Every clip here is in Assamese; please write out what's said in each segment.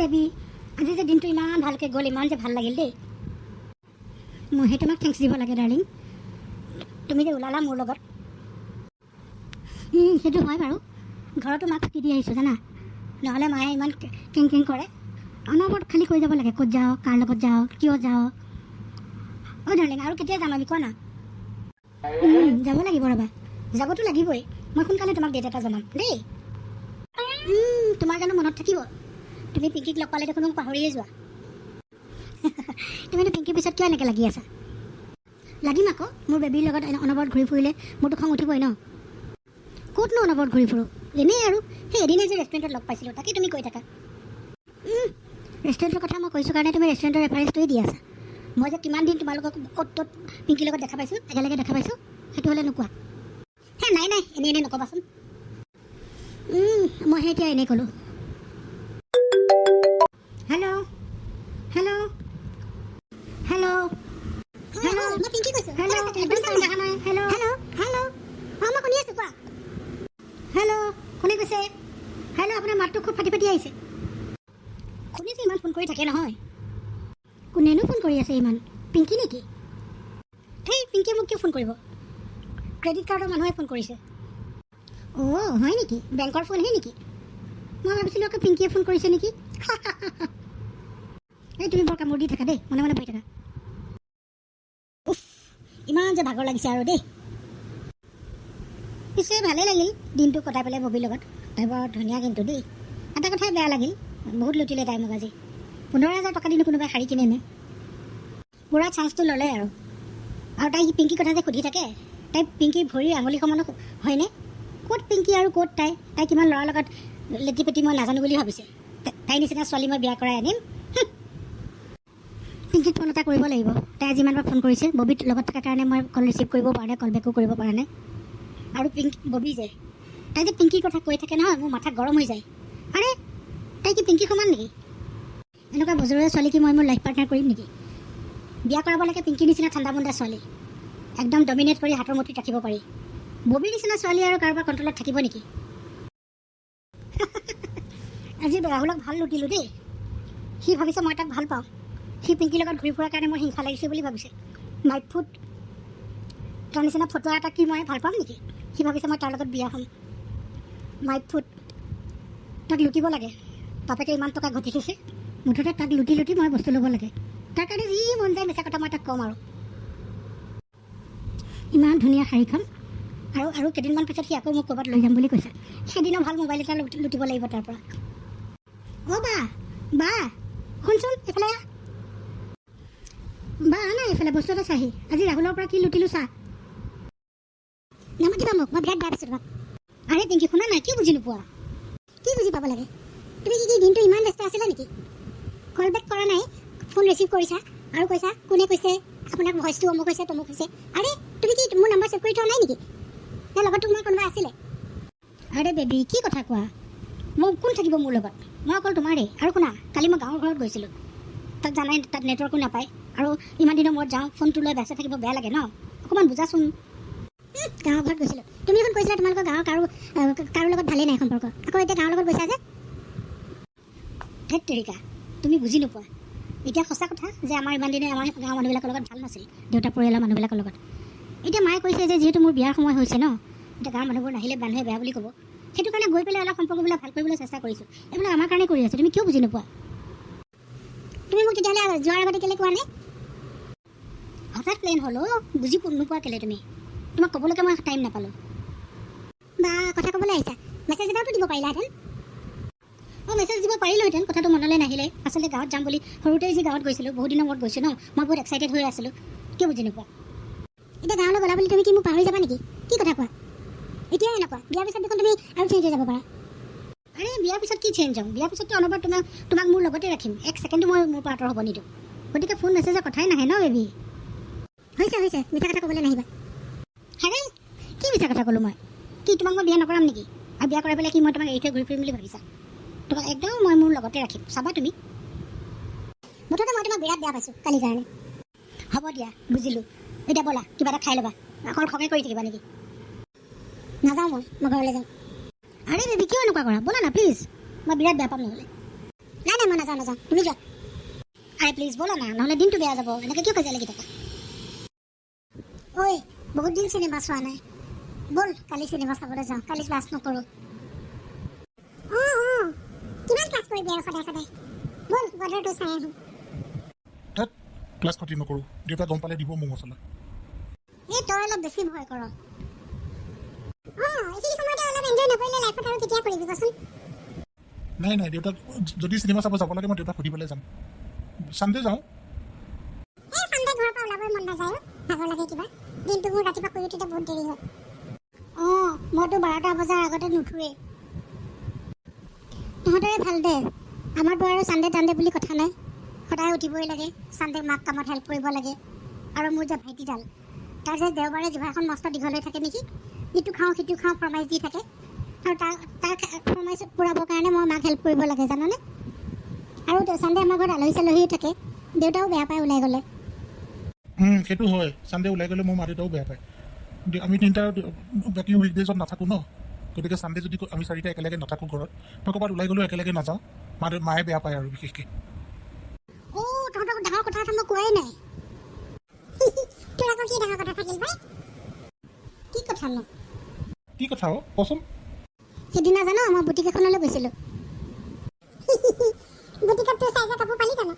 বেবি আজি যে দিনটো ইমান ভালকৈ গ'ল, ইমান যে ভাল লাগিল দেই। মইহে তোমাক থেংকছ দিব লাগে ডাৰ্লিং, তুমি যে ওলালা মোৰ লগত। সেইটো হয় বাৰু, ঘৰতো মাক ফাঁকি দি আহিছোঁ জানা, নহ'লে মায়ে ইমান কেং কেং কৰে। অনবৰত খালি কৈ যাব লাগে ক'ত যাওঁ, কাৰ লগত যাওঁ, কিয় যাওঁ। অ' ডাৰ্লিং আৰু কেতিয়া যাম আমি, কোৱা না। যাব লাগিব ৰ'বা, যাবতো লাগিবই। মই সোনকালে তোমাক ডেট এটা জনাম দেই। তোমাৰ জানো মনত থাকিব, তুমি পিংকিক লগ পালে দেখোন মোক পাহৰিয়ে যোৱা। তুমিতো পিংকিৰ পিছত কিয় এনেকৈ লাগি আছা? লাগিম আকৌ, মোৰ বেবীৰ লগত অনবৰত ঘূৰি ফুৰিলে মোৰতো খং উঠিবই ন। ক'তনো অনবৰত ঘূৰি ফুৰোঁ, এনেই আৰু সেই এদিনে যে ৰেষ্টুৰেণ্টত লগ পাইছিলোঁ তাকে তুমি কৈ থাকা। ৰেষ্টুৰেণ্টৰ কথা মই কৈছোঁ কাৰণে তুমি ৰেষ্টুৰেণ্টৰ ৰেফাৰেঞ্চটোৱে দি আছা। মই যে কিমান দিন তোমালোকক ক'ত ত'ত পিংকিৰ লগত দেখা পাইছোঁ, একেলগে দেখা পাইছোঁ, সেইটো হ'লে নোকোৱা। নাই এনেই নক'বাচোন। মই এতিয়া এনেই ক'লোঁ। হেল্ল' হেল্ল' হেল্ল' হেল্ল' মই পিংকি কৈছোঁ। হেল্ল' একদম চাউণ্ড অহা নাই। হেল্ল' হেল্ল' হেল্ল' মই শুনি আছোঁ, কোৱা। হেল্ল' কোনে কৈছে? হেল্ল' আপোনাৰ মাতটো খুব ফাটি ফাটি আহিছে। কোনে যে ইমান ফোন কৰি থাকে নহয়। কোনেনো ফোন কৰি আছে ইমান? পিংকি নেকি? এই পিংকিয়ে মোক কিয় ফোন কৰিব? ক্ৰেডিট কাৰ্ডৰ মানুহে ফোন কৰিছে। অ' হয় নেকি? বেংকৰ ফোনহে নেকি? মই ভাবিছিলোঁ আকৌ পিংকিয়ে ফোন কৰিছে নেকি। এই তুমি বৰ কামোৰ দি থাকা দেই, মনে মনে বহি থাকা। উফ, ইমান যে ভাগৰ লাগিছে আৰু দেই। পিছে ভালেই লাগিল দিনটো কটাই পেলাই ববিৰ লগত, তাই বৰ ধুনীয়া কিন্তু দেই। এটা কথাই বেয়া লাগিল, বহুত লুটিলে তাই মোক আজি। 15,000 টকা দিনো কোনোবাই শাৰী কিনেনে? পুৰা চান্সটো ল'লে আৰু তাই পিংকিৰ কথা যে সুধি থাকে, তাই পিংকিৰ ভৰিৰ আঙুলি সমানো হয়নে? ক'ত পিংকি আৰু ক'ত তাই কিমান ল'ৰাৰ লগত লেটি পেটি মই নাজানো বুলি ভাবিছে। তাই নিচিনা ছোৱালী মই বিয়া কৰাই আনিম। পিংকিক ফোন এটা কৰিব লাগিব, তাই যিমানবাৰ ফোন কৰিছে। ববিৰ লগত থকাৰ কাৰণে মই কল ৰিচিভ কৰিব পৰা নাই, কল বেকো কৰিব পৰা নাই। আৰু ববি যে তাই যে পিংকিৰ কথা কৈ থাকে নহয়, মোৰ মাথা গৰম হৈ যায়। আৰে তাই কি পিংকি সমান নেকি? এনেকুৱা বজৰুৱা ছোৱালী কি মই মোৰ লাইফ পাৰ্টনাৰ কৰিম নেকি? বিয়া কৰাব লাগে পিংকিৰ নিচিনা ঠাণ্ডা মুণ্ডা ছোৱালী, একদম ডমিনেট কৰি হাতৰ মুঠিত ৰাখিব পাৰি। ববিৰ নিচিনা ছোৱালী আৰু কাৰোবাৰ কণ্ট্ৰলত থাকিব নেকি? আজি ৰাহুলক ভাল লুটিলোঁ দেই। সি ভাবিছে মই তাক ভাল পাওঁ, সি পিংকিৰ লগত ঘূৰি ফুৰাৰ কাৰণে মোৰ হিংসা লাগিছে বুলি ভাবিছে। মাইট ফুট তাৰ নিচিনা ফটোৱা এটা কি মই ভাল পাম নেকি? সি ভাবিছে মই তাৰ লগত বিয়া হ'ম। মাইট ফুট তাক লুটিব লাগে। বাপেকে ইমান টকা ঘটি থৈছে, মুঠতে তাক লুটি মই বস্তু ল'ব লাগে। তাৰ কাৰণে যি মন যায় মিছা কথা মই তাক ক'ম আৰু। ইমান ধুনীয়া শাড়ীখন, আৰু কেইদিনমান পিছত সি আকৌ মোক ক'ৰবাত লৈ যাম বুলি কৈছে। সেইদিনা ভাল মোবাইল এটা লুটিব লাগিব তাৰ পৰা। অ' বা শুনচোন, এইফালে বা নাই, এইফালে বস্তু এটা চাহি। আজি ৰাহুলৰ পৰা কি লুটিলোঁ চা। নামাতিবা মোক, মই বিৰাট বেয়া পাইছোঁ তোমাক। আৰে পিংকি শুনা নাই, কিয় বুজি নোপোৱা? কি বুজি পাব লাগে? তুমি কি দিনটো ইমান ব্যস্ত আছিলা নেকি? কল বেক কৰা নাই, ফোন ৰিচিভ কৰিছা আৰু কৈছা কোনে কৈছে, আপোনাক ভইচটো অমুক হৈছে তমুক হৈছে। আৰে তুমি কি মোৰ নাম্বাৰ ছেভ কৰি থোৱা নাই নেকি? নে লগত তোমাৰ কোনোবা আছিলে? আৰে বেবী কি কথা কোৱা? মোক কোন থাকিব মোৰ লগত? মই অকল তোমাৰেই। আৰু শুনা, কালি মই গাঁৱৰ ঘৰত গৈছিলোঁ, তাত জানাই তাত নেটৱৰ্কো নাপায়, আৰু ইমান দিনৰ মূৰত যাওঁ, ফোনটো লৈ ব্যস্ত থাকিব বেয়া লাগে ন, অকণমান বুজাচোন। গাঁৱৰ ঘৰত গৈছিলোঁ, তুমি দেখোন কৈছিলা তোমালোকৰ গাঁৱৰ কাৰো লগত ভালেই নাই সম্পৰ্ক, আকৌ এতিয়া গাঁৱৰ লগত গৈছা যে? ধেৎ তেৰিকা, তুমি বুজি নোপোৱা। এতিয়া সঁচা কথা যে আমাৰ ইমান দিনে আমাৰ গাঁৱৰ মানুহবিলাকৰ লগত ভাল নাছিল, দেউতা পৰিয়ালৰ মানুহবিলাকৰ লগত। এতিয়া মায়ে কৈছে যে যিহেতু মোৰ বিয়াৰ সময় হৈছে ন, এতিয়া গাঁৱৰ মানুহবোৰ নাহিলে মানুহে বেয়া বুলি ক'ব, সেইটো কাৰণে গৈ পেলাই অলপ সম্পৰ্কবিলাক ভাল কৰিবলৈ চেষ্টা কৰিছোঁ। এইবিলাক আমাৰ কাৰণে কৰি আছোঁ, তুমি কিয় বুজি নোপোৱা? তুমি মোক তেতিয়াহ'লে যোৱাৰ আগতে কেলৈ কোৱা নাই? হঠাৎ প্লেন হ'লো, বুজি নোপোৱা কেলৈ তুমি? তোমাক ক'বলৈকে মই টাইম নাপালোঁ। বা কথা ক'বলৈ আহিছা, মেছেজ এটাওতো দিব পাৰিলাহেঁতেন। মেছেজ দিব পাৰিলোহেঁতেন, কথাটো মনলৈ নাহিলে। আচলতে গাঁৱত যাম বুলি সৰুতেই যি গাঁৱত গৈছিলোঁ, বহুত দিনৰ মূৰত গৈছোঁ ন, মই বহুত এক্সাইটেড হৈ আছিলোঁ। কিয় বুজি নোপোৱা? এতিয়া গাঁৱলৈ গ'লা বুলি তুমি কি মোক পাহৰি যাবা নেকি? কি কথা কোৱা? এতিয়াই এনেকুৱা, বিয়াৰ পিছত দেখোন তুমি আৰু চেঞ্জ হৈ যাব পাৰা। আৰে বিয়াৰ পিছত কি চেঞ্জ হ'ম? বিয়াৰ পিছততো অনবৰত তোমাক মোৰ লগতে ৰাখিম, এক ছেকেণ্ডো মই মোৰ পৰা আঁতৰ হ'ব নিদিওঁ। গতিকে ফোন মেছেজৰ কথাই নাহে ন বেবী। হৈছে মিছা কথা ক'বলৈ নাহিবা। হেৰে কি মিছা কথা ক'লোঁ মই? কি তোমাক মই বিয়া নকৰাম নেকি? আৰু বিয়া কৰাই পেলাই কি মই তোমাক এৰি থৈ ঘূৰি ফুৰিম বুলি ভাবিছা? তোমাক একদম মই মোৰ লগতে ৰাখিম, চাবা তুমি। মুঠতে মই তোমাক বিৰাট বেয়া পাইছোঁ কালিৰ কাৰণে। হ'ব দিয়া, বুজিলোঁ। এতিয়া ব'লা কিবা এটা খাই ল'বা, অকল খঙে কৰি থাকিবা নেকি? নাযাওঁ মই ঘৰলৈ যাওঁ। আৰে বেবী কিয় এনেকুৱা কৰা? ব'লা না প্লিজ, মই বিৰাট বেয়া পাম নহ'লে। নাই নাই মই নাযাওঁ তুমি যোৱা আৰে প্লিজ ব'লা না নহ'লে দিনটো বেয়া যাব এনেকৈ কিয় কাজিয়া লাগি থাকা ঐ বহুত দিন চিনেমা চোৱা নাই ব'ল কালি চিনেমা চাবলৈ যাওঁ কালি ক্লাছ নকৰোঁ কিমান ক্লাছ কৰিবি আৰু সদায় ব'ল বৰ্ডাৰটো চাই আহোঁ তাত ক্লাছ খতি নকৰোঁ দেউতা গম পালে দিব মোক মছলা এই তই অলপ বেছি ভয় কৰ এইখিনি সময়তে অলপ এনজয় নকৰিলে লাইফত আৰু কেতিয়া কৰিবি কচোন নাই দেউতাক যদি চিনেমা চাব যাব লাগে মই দেউতাক সুধি পেলাই যাম চানডে যাওঁ এই চানডে ঘৰৰ পৰা ওলাবই মন নাযায় ভাগৰ লাগে কিবা দিনটো মোৰ ৰাতিপুৱা শুই উঠোঁতে বহুত দেৰি হয় মইতো 12টা বজাৰ আগতে নুঠোৱেই তহঁতৰে ভাল দে আমাৰতো আৰু চানডে টানডে বুলি কথা নাই সদায় উঠিবই লাগে চানডে মাক কামত হেল্প কৰিব লাগে আৰু মোৰ যে ভাইটিডাল তাৰ যে দেওবাৰে জিভাখন মস্ত দীঘল হৈ থাকে নেকি ইটো খাওঁ সিটো খাওঁ ফৰমাইজ দি থাকে আৰু তাৰ ফৰমাইজ পূৰাবৰ কাৰণে মই মাক হেল্প কৰিব লাগে জানানে আৰু চানডে আমাৰ ঘৰত আলহী চালহীও থাকে দেউতাও বেয়া পায় ওলাই গ'লে সেইটো হয় চানডে ওলাই গ'লে মোৰ মা দেউতাও বেয়া পায় আমি তিনিটা বাকী উইকডেজত নাথাকোঁ ন গতিকে চানডে যদি আমি চাৰিটা একেলগে নাথাকোঁ ঘৰত মই ক'ৰবাত ওলাই গ'লেও একেলগে নাযাওঁ মায়ে বেয়া পায় আৰু বিশেষকৈ তহঁতক ডাঙৰ কথা এটা মই কোৱাই নাই তোৰ আকৌ কি ডাঙৰ কথা থাকিল ভাই কি কথা ন কি কথা কচোন সেইদিনা জানো মই বুটিক এখনলৈ গৈছিলোঁ বুটিকত তোৰ চাইজৰ কাপোৰ পালি জানো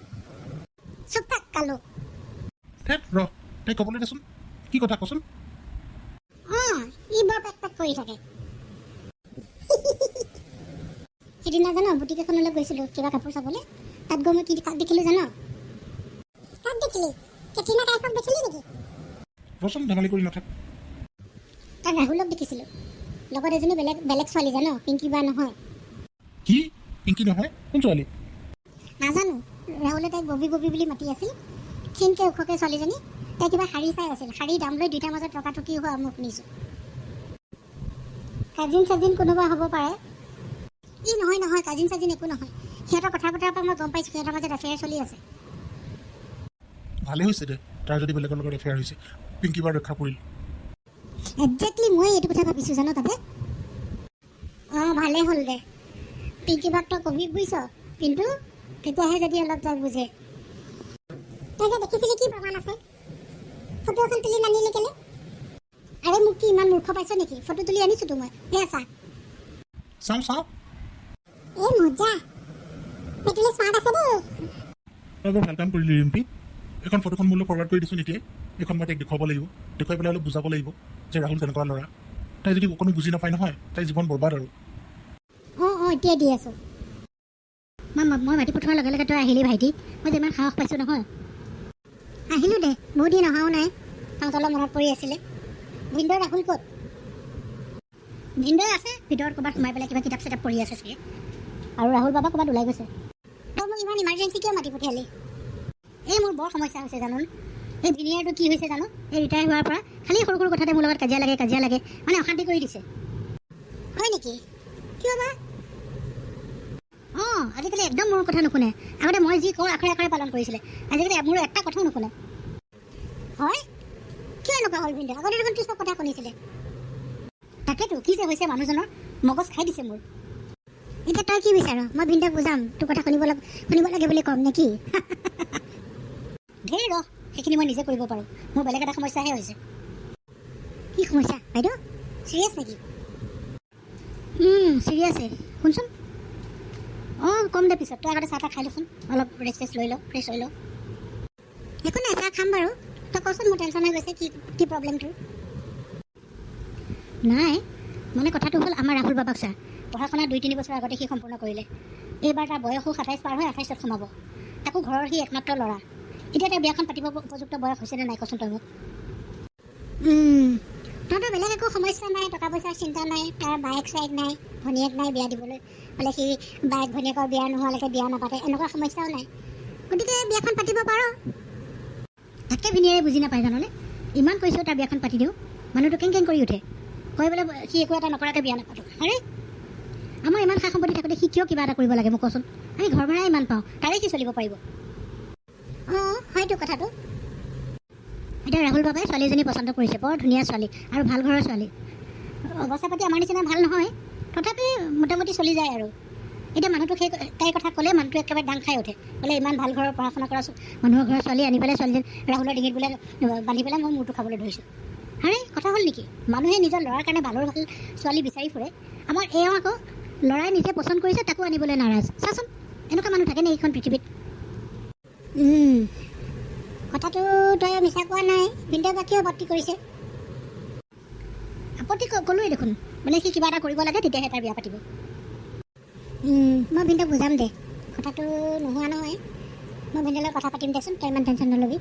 চুপ থাক কালো তাই ক'বলৈ দেচোন কি কথা কচোন ই বৰ পেক কৰি থাকে সেইদিনা জানো বুটিক এখনলৈ গৈছিলোঁ কিবা কাপোৰ চাবলৈ তাত গৈ মই কি দেখিলোঁ জানো তাত দেখিলি কেটৰিনা কাইফক দেখিলি নেকি ৰচোন ধেমালি কৰি নাথাক তাত ৰাহুলক দেখিছিলোঁ লগত এজনী বেলেগ ছোৱালী জানো পিংকি বা নহয় কি পিংকি নহয় কোন ছোৱালী নাজানো ৰাহুলে তাইক ববি বুলি মাতি আছিল ক্ষীণকৈ ওখকৈ ছোৱালীজনী তাই কিবা শাৰী চাই আছিল শাৰী দাম লৈ দুইটাৰ মাজত টকাটকি হোৱা মই শুনিছোঁ কাজিন কোনোবা হ'ব পাৰে ই নহয় কাজিন একো নহয় সিহঁতৰ কথা বতৰাৰ পৰা মই গম পাইছোঁ সিহঁতৰ মাজত এফেয়াৰ চলি আছে ভালেই হৈছে দে তাৰ যদি বেলেগৰ লগত এফেয়াৰ হৈছে পিংকি বাৰ ৰক্ষা পৰিল একজেক্টলি মই এইটো কথা ভাবিছোঁ জানো তাতে ভালেই হ'ল দে পিংকি বাক তই কবি বুজিছ কিন্তু তেতিয়াহে যদি অলপ তাক বুজে তই যে দেখিছিলি কি প্ৰমাণ আছে ফটো এখন তুলি নানিলি কেলে আৰে মোক কি ইমান মূৰ্খ পাইছ নেকি ফটো তুলি আনিছোঁতো মই চা চাওঁ এই মজা পেটুলি স্মাৰ্ট আছে দেই তই বৰ ভাল কাম কৰিলি ৰিম্পী এখন ফটোখন মোলৈ ফৰৱাৰ্ড কৰি দিছোঁ এতিয়াই এইখন মই তাইক দেখুৱাব লাগিব দেখুৱাই পেলাই অলপ বুজাব লাগিব যে ৰাহুল তেনেকুৱা ল'ৰা তাই যদি অকণো বুজি নাপায় নহয় তাই জীৱন বৰবাদ আৰু এতিয়া দি আছোঁ মই মাতি পঠোৱাৰ লগে লগে তই আহিলি ভাইটি মই যিমান সাহস পাইছোঁ নহয় আহিলোঁ দে বহুত দিন অহাও নাই তহঁতৰ অলপ মনত পৰি আছিলে ভিনদেউ ৰাহুল ক'ত ভিনদেউ আছে ভিতৰত ক'ৰবাত সোমাই পেলাই কিবা কিতাপ চিতাপ পঢ়ি আছে চাগে আৰু ৰাহুল বাবা ক'ৰবাত ওলাই গৈছে তই মোক ইমান ইমাৰ্জেঞ্চি কিয় মাতি পঠিয়ালি এই মোৰ বৰ সমস্যা হৈছে জানো এই ভিনিয়াৰটো কি হৈছে জানো এই ৰিটায়াৰ হোৱাৰ পৰা খালি সৰু কথাতে মোৰ লগত কাজিয়া লাগে মানে অশান্তি কৰি দিছে হয় নেকি কিয় বা আজিকালি একদম মোৰ কথা নুশুনে আগতে মই যি কওঁ আখৰে পালন কৰিছিলে আজিকালি মোৰ এটা কথাও নুশুনে হয় কিয় এনেকুৱা হ'ল ভিনদেউ আগতে দেখোন তোৰ চব কথা শুনিছিলে তাকেতো কি যে হৈছে মানুহজনৰ মগজ খাই দিছে মোৰ এতিয়া তই কি বিচাৰ মই ভিনদেউক বুজাম তোৰ কথা শুনিব লাগে বুলি ক'ম নেকি ধেৰ সেইখিনি মই নিজে কৰিব পাৰোঁ মোৰ বেলেগ এটা সমস্যাহে হৈছে কি সমস্যা বাইদেউ চিৰিয়াছ নেকি চিৰিয়াছে শুনচোন কম দে পিছত তই আগতে চাহ খাই লচোন অলপ ৰেষ্ট লৈ ল ফ্ৰেছ হৈ ল একো নাই চাহ খাম বাৰু তই কচোন মোৰ টেনশ্যন হৈ গৈছে কি প্ৰব্লেম তোৰ নাই মানে কথাটো হ'ল আমাৰ ৰাহুল বাবাক চা পঢ়া শুনা 2-3 বছৰ আগতে সি সম্পূৰ্ণ কৰিলে এইবাৰ তাৰ বয়সো 27 পাৰ হৈ 28ত সোমাব তাকো ঘৰৰ সি একমাত্ৰ ল'ৰা এতিয়া তাৰ বিয়াখন পাতিব উপযুক্ত বয়স হৈছেনে নাই কচোন তই মোক তহঁতৰ বেলেগ একো সমস্যা নাই টকা পইচাৰ চিন্তা নাই তাৰ বাইক চাইক নাই ভনীয়েক নাই বিয়া দিবলৈ বোলে সি বাইক ভনীয়েকৰ বিয়া নোহোৱালৈকে বিয়া নাপাতে এনেকুৱা সমস্যাও নাই গতিকে বিয়াখন পাতিব পাৰ তাকে ভিনিয়াৰে বুজি নাপায় জাননে ইমান কৈছোঁ তাৰ বিয়াখন পাতি দিওঁ মানুহটো কেং কৰি উঠে কৈ বোলে সি একো এটা নকৰাকৈ বিয়া নাপাতো আৰে আমাৰ ইমান সা সম্পত্তি থাকোঁতে সি কিয় কিবা এটা কৰিব লাগে মোক কচোন আমি ঘৰ ভাড়াই ইমান পাওঁ তাৰে কি চলিব পাৰিব হয়তো কথাটো এতিয়া ৰাহুল বাবাই ছোৱালী এজনী পচন্দ কৰিছে বৰ ধুনীয়া ছোৱালী আৰু ভাল ঘৰৰ ছোৱালী অৱস্থা পাতি আমাৰ নিচিনা ভাল নহয় তথাপি মোটামুটি চলি যায় আৰু এতিয়া মানুহটোক সেই তাইৰ কথা ক'লে মানুহটো একেবাৰে দাং খাই উঠে, বোলে ইমান ভাল ঘৰৰ পঢ়া শুনা কৰা মানুহৰ ঘৰৰ ছোৱালী আনি পেলাই ছোৱালীজন ৰাহুলৰ ডিঙিত বোলে বান্ধি পেলাই মই মূৰটো খাবলৈ ধৰিছোঁ। আৰে কথা হ'ল নেকি, মানুহে নিজৰ ল'ৰাৰ কাৰণে ভালৰ ভাল ছোৱালী বিচাৰি ফুৰে, আমাৰ এওঁ আকৌ ল'ৰাই নিজে পচন্দ কৰিছে তাকো আনিবলৈ নাৰাজ। চাচোন এনেকুৱা মানুহ থাকেনে এইখন পৃথিৱীত? কথাটো তই মিছা কোৱা নাই, ভিনদেউ বাকীও আপত্তি কৰিছে। আপত্তি ক'লোৱেই দেখোন, মানে সি কিবা এটা কৰিব লাগে তেতিয়াহে তাৰ বিয়া পাতিব। মই ভিনদেউক বুজাম দে, কথাটো নোহোৱা নহয়, মই ভিনদেউৰ লগত কথা পাতিম দেচোন, তই ইমান টেনশ্যন নল'বি।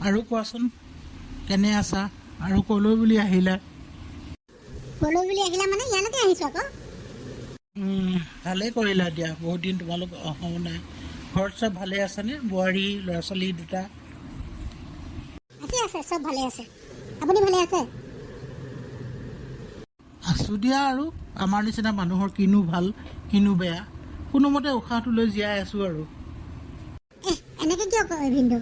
আৰু কোৱাচোন কেনে আছা, আৰু ক'লৈ বুলি আহিলা? ক'লৈ বুলি আহিলা মানে ইয়ালৈকে আহিছোঁ আকৌ। ভালেই কৰিলা দিয়া, বহুত দিন তোমালোক অহাও নাই। ঘৰত চব ভালে আছেনে? বোৱাৰী ল'ৰা ছোৱালী দুটা আছে চব ভালে আছে। আপুনি ভালে আছে? আছোঁ দিয়া, আৰু আমাৰ নিচিনা মানুহৰ কিনো ভাল কিনো বেয়া, কোনোমতে উশাহটো লৈ জীয়াই আছোঁ আৰু। এনেকৈ কিয় কয় ভিনদেউ?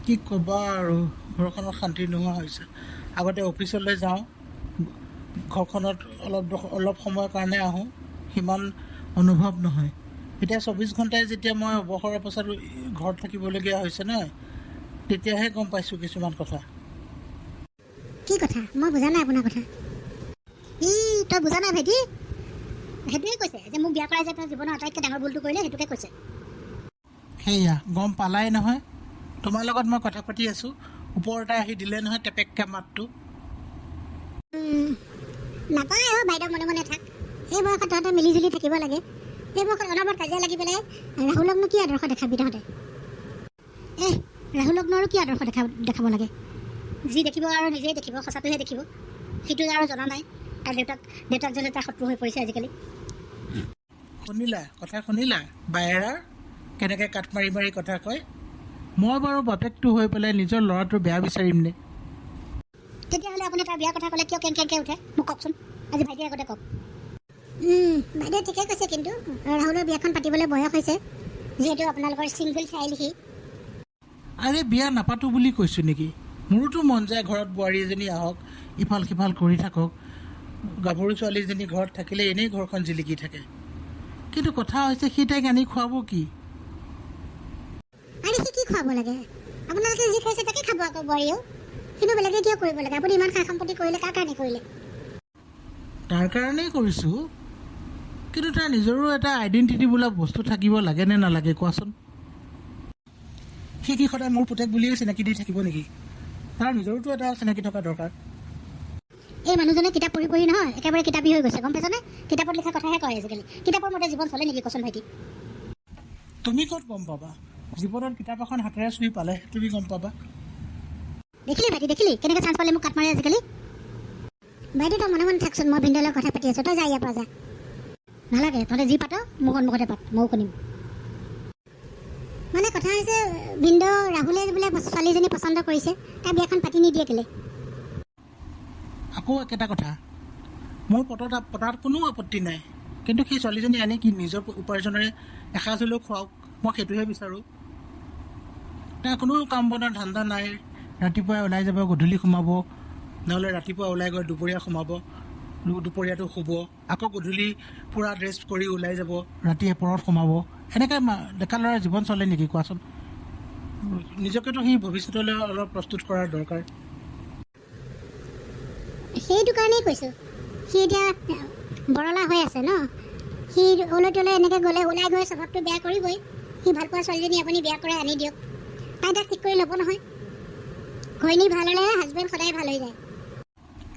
কি ক'বা আৰু, ঘৰখনত শান্তি নোহোৱা হৈছে। আগতে অফিচলৈ যাওঁ, ঘৰখনত অলপ সময়ৰ কাৰণে আহোঁ, সিমান অনুভৱ নহয়। এতিয়া 24 ঘণ্টাই যেতিয়া মই অৱসৰৰ পাছত ঘৰত থাকিবলগীয়া হৈছে নহয়, তেতিয়াহে গম পাইছোঁ কিছুমান কথা। কি কথা? মই বুজা নাই আপোনাৰ কথা। তই বুজা নাই ভাইটি? সেইটোৱে কৈছে যে মোক বিয়া কৰাই যে তই জীৱনৰ আটাইতকৈ ডাঙৰ ভুলটো কৰিলে, সেইটোকে কৈছে। সেয়া গম পালাই নহয়, তোমাৰ লগত মই কথা পাতি আছোঁ, ওপৰতে আহি দিলে নহয় টেপেককৈ মাতটো। নাপায় আৰু বাইদেউ মনে মনে থাক, সেই বয়সত তহঁতে মিলিজুলি থাকিব লাগে। সেই বয়সত অনবৰত কাজিয়া লাগি পেলাই ৰাহুলকনো কি আদৰ্শ দেখাবি তহঁতে? ৰাহুলকনো আৰু কি আদৰ্শ দেখাব লাগে? যি দেখিব আৰু নিজেই দেখিব, সঁচাটোহে দেখিব, সেইটো আৰু জনা নাই। আৰু দেউতাকজনে তাৰ শত্ৰু হৈ পৰিছে আজিকালি। শুনিলা কথা, শুনিলা বায়েৰাৰ কেনেকৈ কাট মাৰি মাৰি কথা কয়? মই বাৰু বাপেকটো হৈ পেলাই নিজৰ ল'ৰাটোৰ বেয়া বিচাৰিম নে? তেতিয়াহ'লে আপুনি তাৰ বিয়াৰ কথা ক'লে কিয় কেংকেংকৈ উঠে মোক কওকচোন, আজি ভাইটিৰ আগতে কওক। বাইদেউ ঠিকে কৈছে, কিন্তু ৰাহুলৰ বিয়াখন পাতিবলৈ বয়স হৈছে, যিহেতু আপোনালোকৰ ছিংগল চাইল্ড সি। আৰে বিয়া নাপাতো বুলি কৈছোঁ নেকি? মোৰোতো মন যায় ঘৰত বোৱাৰী এজনী আহক, ইফাল সিফাল কৰি থাকক। গাভৰু ছোৱালীজনী ঘৰত থাকিলে এনেই ঘৰখন জিলিকি থাকে, কিন্তু কথা হৈছে সি তাইক আনি খুৱাব কি? আৰে সি কি খুৱাব লাগে? আপোনালোকে যি খাইছে তাকে খাব আকৌ বোৱাৰীয়েও, কিন্তু বেলেগে কিয় কৰিব লাগে? আপুনি ইমান সা সম্পত্তি কৰিলে কাৰ কাৰণে কৰিলে? তাৰ কাৰণেই কৰিছোঁ, কিন্তু তাৰ নিজৰো এটা আইডেণ্টিটি বোলা বস্তু থাকিব লাগে নে নালাগে কোৱাচোন? সি কি সদায় মোৰ পুতেক বুলিয়ে চিনাকি দি থাকিব নেকি? তাৰ নিজৰতো এটা চিনাকি থকা দৰকাৰ। এই মানুহজনে কিতাপ পঢ়ি পঢ়ি নহয় একেবাৰে কিতাপী হৈ গৈছে, গম পাইছনে? কিতাপত লিখা কথাহে কয় আজিকালি। কিতাপৰ মতে জীৱন চলে নেকি কচোন ভাইটি? তুমি ক'ত গম পাবা? জীৱনত কিতাপ এখন হাতেৰে চুই পালে তুমি গম পাবা। দেখিলি ভাইটি, দেখিলি কেনেকৈ চান্স পালে মোক কাট মাৰে আজিকালি? বাইদেউ তই মনে মনে থাকচোন, মই ভিনদেউৰ লগত কথা পাতি আছোঁ, তই যা ইয়াৰ পৰা যা। নালাগে, তহঁতে যি পাত মোৰ সন্মুখতে পাত, ময়ো শুনিম। মানে কথা হৈছে ভিনদেউ ৰাহুলে বোলে ছোৱালীজনী পচন্দ কৰিছে, তাৰ বিয়াখন পাতি নিদিয়ে কেলে? আকৌ একেটা কথা, মোৰ পতাত কোনো আপত্তি নাই, কিন্তু সেই ছোৱালীজনী আনি কি নিজৰ উপাৰ্জনেৰে এসাঁজ হ'লেও খুৱাওক, মই সেইটোহে বিচাৰোঁ। তাৰ কোনো কাম বনোৱাৰ ধান্দা নাই, ৰাতিপুৱাই ওলাই যাব গধূলি সোমাব, নহ'লে ৰাতিপুৱা ওলাই গৈ দুপৰীয়া সোমাব, দুপৰীয়াটো শুব, আকৌ গধূলি পূৰা ড্ৰেছ কৰি ওলাই যাব, ৰাতি এপৰত সোমাব। এনেকৈ ডেকা ল'ৰাৰ জীৱন চলে নেকি কোৱাচোন? নিজকেতো সি ভৱিষ্যতলৈ অলপ প্ৰস্তুত কৰাৰ দৰকাৰ। সেইটো কাৰণেই কৈছোঁ, সি এতিয়া বৰলা হৈ আছে ন, সি অলৈ তলৈ এনেকৈ গ'লে ওলাই গৈ স্বভাৱটো বেয়া কৰিবই। সি ভাল পোৱা ছোৱালীজনী আপুনি বিয়া কৰাই আনি দিয়ক, তাই তাক ঠিক কৰি ল'ব নহয়। ঘৈণী ভাল হ'লে হাজবেণ্ড সদায় ভাল হৈ যায়।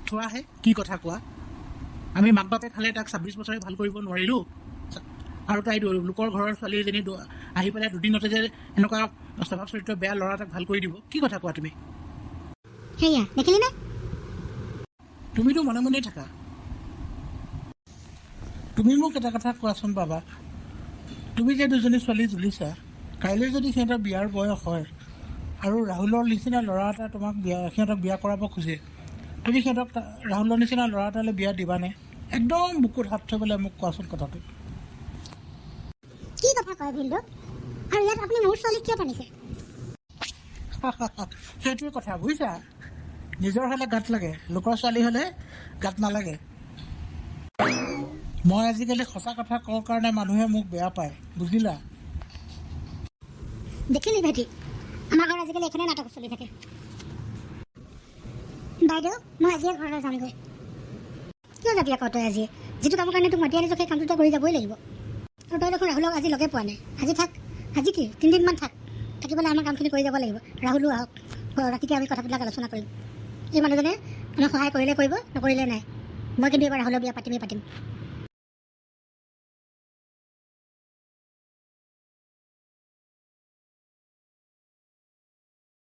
চোৱাহে কি কথা কোৱা? আমি মাক বাপেক খালে তাক 26 বছৰে ভাল কৰিব নোৱাৰিলোঁ, আৰু তাই লোকৰ ঘৰৰ ছোৱালী এজনী আহি পেলাই দুদিনতে যে এনেকুৱা স্বভাৱ চৰিত্ৰ বেয়া ল'ৰা এটাক ভাল কৰি দিব, কি কথা কোৱা তুমি? সেয়া দেখিলি নে? তুমিতো মনে মনেই থাকা। তুমি মোক এটা কথা কোৱাচোন বাবা, তুমি যে দুজনী ছোৱালী তুলিছা, কাইলৈ যদি সিহঁতৰ বিয়াৰ বয়স হয় আৰু ৰাহুলৰ নিচিনা ল'ৰা এটা সিহঁতক বিয়া কৰাব খোজে, তুমি সিহঁতক ৰাহুলৰ নিচিনা ল'ৰা এটালৈ বিয়া দিবানে? একদম বুকুত হাত থৈ পেলাই মোক কোৱাচোন কথাটো। কি কথা কয় ভিনদেউ? আৰু ইয়াত আপুনি মোৰ ছোৱালীক কিয় টানিছে? সেইটোৱে কথা বুজিছা, নিজৰ হ'লে গাত লাগে, লোকৰ ছোৱালী হ'লে গাত নালাগে। মই আজিকালি সঁচা কথা কওঁ কাৰণে মানুহে মোক বেয়া পায়, বুজিলা? দেখিলি ভাইটি, আমাৰ ঘৰত আজিকালি এখনে নাটক চলি থাকে। বাইদেউ, মই আজিয়ে ঘৰলৈ যামগৈ। কিয় যাবি আকৌ তই আজিয়ে? যিটো কামৰ কাৰণে তোক মাতি আনিছোঁ সেই কামটো তই কৰি যাবই লাগিব। আৰু তই দেখোন ৰাহুলক আজি লগে পোৱা নাই। আজি থাক, আজি কি 3 দিনমান থাকি পেলাই আমাৰ কামখিনি কৰি যাব লাগিব। ৰাহুলো আহক, ৰাতিকে আমি কথাবিলাক আলোচনা কৰিম। এই মানুহজনে আমাক সহায় কৰিলে কৰিব, নকৰিলে নাই। মই কিন্তু এবাৰ ৰাহুলৰ বিয়া পাতিম।